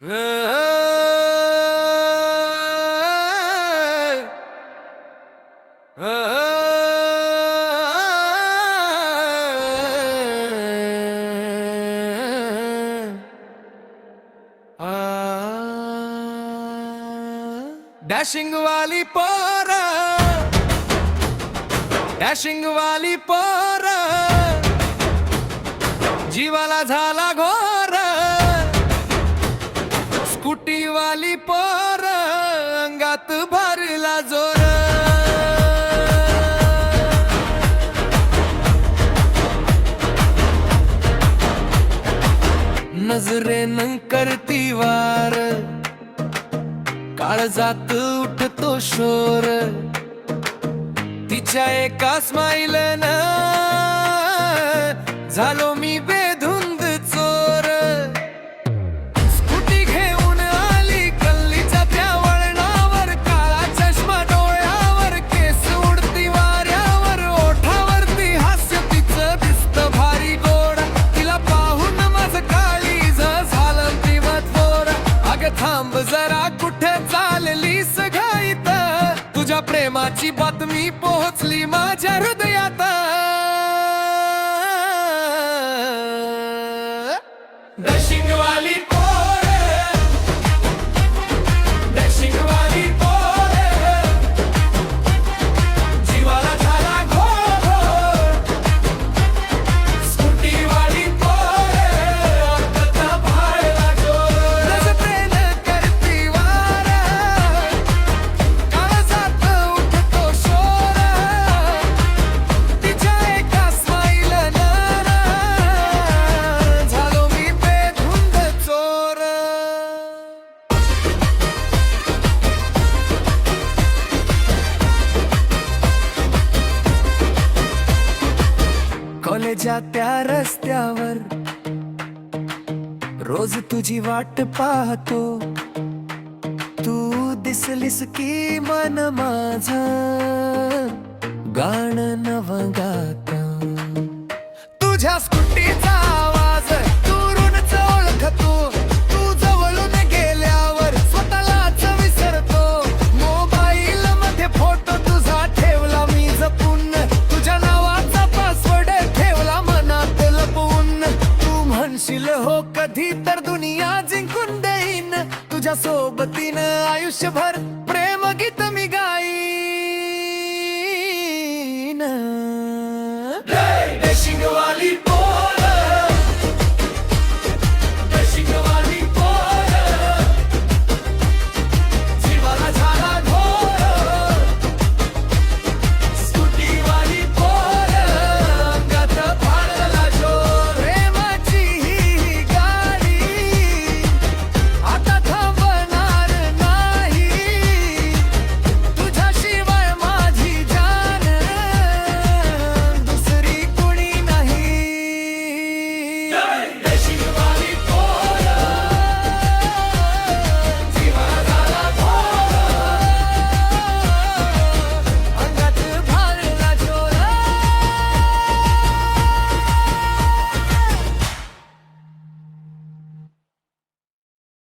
Dashing वाली पोर, dashing वाली पोर, जीवाला झाला घोर. स्कूटी वाली पोर, अंगात भरला जोर. नजरेनं करती वार, काळजात उठतो शोर. तिच्या एका स्माईलनं झालो मी बेधुंद चोर. स्कूटी घेऊन आली गल्लीच्या त्या वळणावर, काळा चष्मा डोळ्यावर, केस उडती वाऱ्यावर, ओठावरती हास्य तिचं दिसतं भारी गोड. तिला पाहून माझं काळीज झालं प्रेमात थोर. अगं थांब जरा, कुठे चाललीस घाईत, तुझ्या प्रेमाची बातमी पोहोचली माझ्या हृदयात. डॅशिंग वाली पोर, डॅशिंग वाली पोर, जीवाला झाला घोर. स्कूटी वाली पोर, अंगात भरला जोर. नजरेनं करती वार, काळजात उठतो शोर. तिच्या एका स्माईलनं झालो मी बेधुंद चोर. कॉलेजात त्या रस्त्यावर रोज तुझी वाट पाहतो. तू दिसलीस की मन माझं गाणं नवं गातं. तुझ्या स्कूटीचा आवाज दुरूनच ओळखतो. तू जवळून गेल्यावर स्वतःलाच विसरतो. मोबाईल मध्ये फोटो तुझा ठेवला मी जपून. तुझ्या नावाचा पासवर्ड ठेवला मनात लपवून. तू म्हणशील हो कधी तर दुनिया जिंकून देईन, तुझ्या सोबतीनं आयुष्यभर